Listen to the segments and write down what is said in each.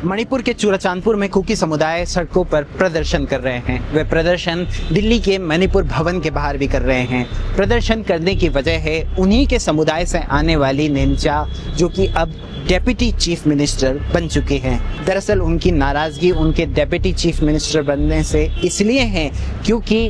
मणिपुर के चुराचांदपुर में कुकी समुदाय सड़कों पर प्रदर्शन कर रहे हैं। वे प्रदर्शन दिल्ली के मणिपुर भवन के बाहर भी कर रहे हैं। प्रदर्शन करने की वजह है उन्हीं के समुदाय से आने वाली नेमचा, जो कि अब डेप्यूटी चीफ मिनिस्टर बन चुके हैं। दरअसल उनकी नाराज़गी उनके डेप्यूटी चीफ मिनिस्टर बनने से इसलिए है क्योंकि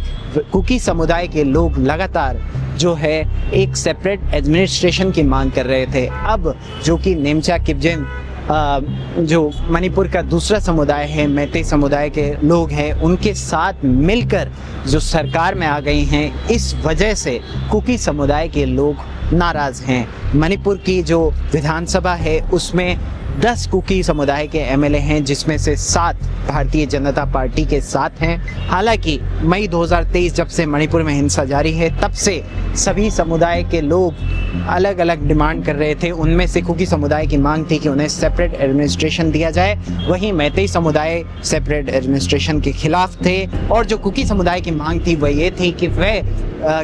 कुकी समुदाय के लोग लगातार जो है एक सेपरेट एडमिनिस्ट्रेशन की मांग कर रहे थे। अब जो कि नेमचा किपजेन जो मणिपुर का दूसरा समुदाय है, मैतेई समुदाय के लोग हैं, उनके साथ मिलकर जो सरकार में आ गई हैं, इस वजह से कुकी समुदाय के लोग नाराज़ हैं। मणिपुर की जो विधानसभा है उसमें 10 कुकी समुदाय के एमएलए हैं, जिसमें से 7 भारतीय जनता पार्टी के साथ हैं। हालांकि मई 2023 जब से मणिपुर में हिंसा जारी है, तब से सभी समुदाय के लोग अलग अलग डिमांड कर रहे थे। उनमें से कुकी समुदाय की मांग थी कि उन्हें सेपरेट एडमिनिस्ट्रेशन दिया जाए, वहीं मैतेई समुदाय सेपरेट एडमिनिस्ट्रेशन के खिलाफ थे। और जो कुकी समुदाय की मांग थी वह ये थी कि वह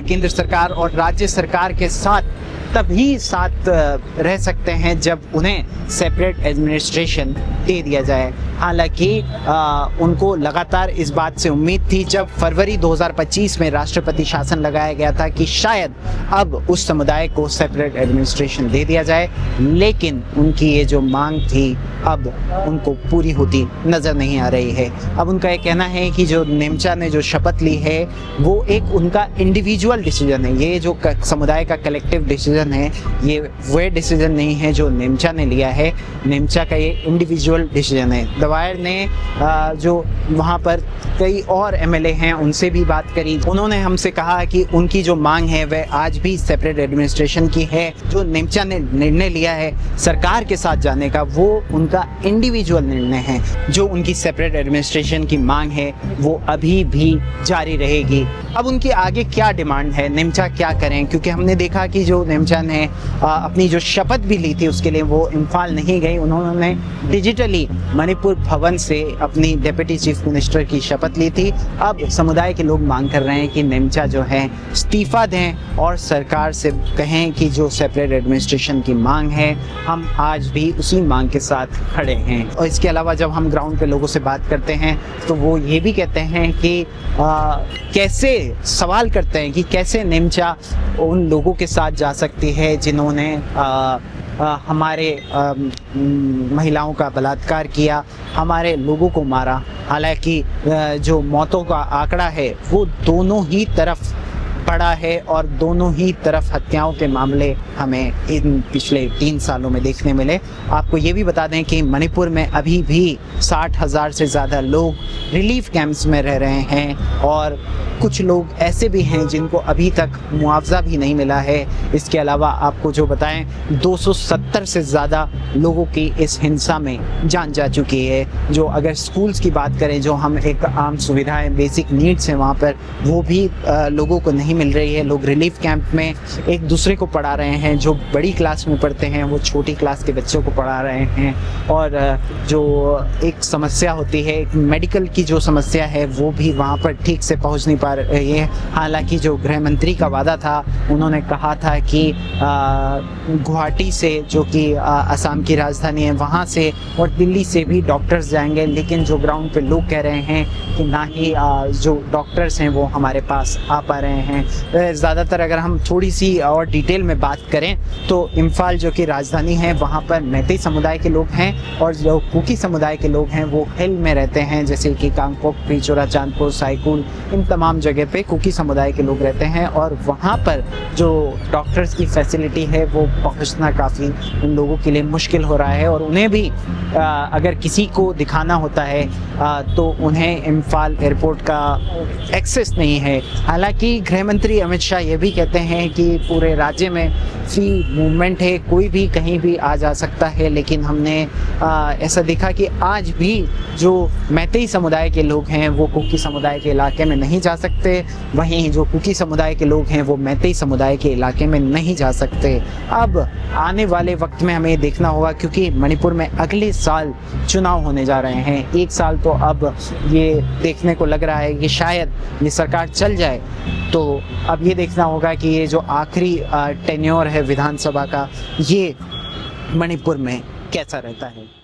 केंद्र सरकार और राज्य सरकार के साथ तभी साथ रह सकते हैं जब उन्हें सेपरेट एडमिनिस्ट्रेशन दे दिया जाए। हालांकि उनको लगातार इस बात से उम्मीद थी, जब फरवरी 2025 में राष्ट्रपति शासन लगाया गया था, कि शायद अब उस समुदाय को सेपरेट एडमिनिस्ट्रेशन दे दिया जाए, लेकिन उनकी ये जो मांग थी अब उनको पूरी होती नज़र नहीं आ रही है। अब उनका ये कहना है कि जो नेमचा ने जो शपथ ली है वो एक उनका इंडिविजुअल डिसीजन है। ये जो समुदाय का कलेक्टिव डिसीजन है, ये वह डिसीजन नहीं है जो नेमचा ने लिया है। नेमचा का ये इंडिविजुअल डिसीजन है। दवायर ने जो वहाँ पर कई और एमएलए हैं उनसे भी बात करी। उन्होंने हमसे कहा कि उनकी जो मांग है वह आज भी सेपरेट एडमिनिस्ट्रेशन की है। जो नेमचा ने निर्णय लिया है सरकार के साथ जाने का, वो उनका इंडिविजुअल निर्णय है। जो उनकी सेपरेट एडमिनिस्ट्रेशन की मांग है वो अभी भी जारी रहेगी। अब उनकी आगे क्या डिमांड है, नेमचा क्या करें, क्योंकि हमने देखा कि जो नेमचा ने अपनी जो शपथ भी ली थी उसके लिए वो इम्फाल नहीं गई। उन्होंने डिजिटली मणिपुर भवन से अपनी डेप्यूटी चीफ मिनिस्टर की शपथ ली थी। अब समुदाय के लोग मांग कर रहे हैं कि नेमचा जो है इस्तीफा दें और सरकार से कहें कि जो सेपरेट एडमिनिस्ट्रेशन की मांग है हम आज भी उसी मांग के साथ खड़े हैं। और इसके अलावा जब हम ग्राउंड पे लोगों से बात करते हैं तो वो ये भी कहते हैं कि कैसे सवाल करते हैं कि कैसे नेमचा उन लोगों के साथ जा सकती है जिन्होंने हमारे महिलाओं का बलात्कार किया, हमारे लोगों को मारा। हालांकि जो मौतों का आंकड़ा है वो दोनों ही तरफ बड़ा है और दोनों ही तरफ हत्याओं के मामले हमें इन पिछले 3 सालों में देखने मिले। आपको ये भी बता दें कि मणिपुर में अभी भी 60,000 से ज़्यादा लोग रिलीफ कैंप्स में रह रहे हैं और कुछ लोग ऐसे भी हैं जिनको अभी तक मुआवजा भी नहीं मिला है। इसके अलावा आपको जो बताएं 270 से ज़्यादा लोगों की इस हिंसा में जान जा चुकी है। जो अगर स्कूल्स की बात करें, जो हम एक आम सुविधाएं बेसिक नीड्स हैं वहाँ पर, वो भी लोगों को नहीं मिल रही है। लोग रिलीफ कैंप में एक दूसरे को पढ़ा रहे हैं, जो बड़ी क्लास में पढ़ते हैं वो छोटी क्लास के बच्चों को पढ़ा रहे हैं। और जो एक समस्या होती है, एक मेडिकल की जो समस्या है, वो भी वहाँ पर ठीक से पहुँच नहीं पा रही है। हालांकि जो गृह मंत्री का वादा था, उन्होंने कहा था कि गुवाहाटी से, जो कि असम की राजधानी है, वहाँ से और दिल्ली से भी डॉक्टर्स जाएंगे, लेकिन जो ग्राउंड पे लोग कह रहे हैं कि ना ही जो डॉक्टर्स हैं वो हमारे पास आ पा रहे हैं। ज़्यादातर अगर हम थोड़ी सी और डिटेल में बात करें तो इम्फाल जो कि राजधानी है, वहाँ पर मैतेई समुदाय के लोग हैं और जो कुकी समुदाय के लोग हैं वो हिल में रहते हैं, जैसे कि कांगपोक, चुराचांदपुर, साइकुल, इन तमाम जगह पे कुकी समुदाय के लोग रहते हैं। और वहाँ पर जो डॉक्टर्स की फैसिलिटी है वो पहुँचना काफ़ी उन लोगों के लिए मुश्किल हो रहा है। और उन्हें भी अगर किसी को दिखाना होता है तो उन्हें इम्फाल एयरपोर्ट का एक्सेस नहीं है। हालांकि गृह मंत्री अमित शाह ये भी कहते हैं कि पूरे राज्य में फ्री मूवमेंट है, कोई भी कहीं भी आ जा सकता है, लेकिन हमने ऐसा देखा कि आज भी जो मैतेई समुदाय के लोग हैं वो कुकी समुदाय के इलाके में नहीं जा सकते, वहीं जो कुकी समुदाय के लोग हैं वो मैतेई समुदाय के इलाके में नहीं जा सकते। अब आने वाले वक्त में हमें देखना होगा, क्योंकि मणिपुर में अगले साल चुनाव होने जा रहे हैं। 1 साल तो अब ये देखने को लग रहा है कि शायद ये सरकार चल जाए, तो अब ये देखना होगा कि ये जो आखिरी टेन्योर है विधानसभा का, ये मणिपुर में कैसा रहता है।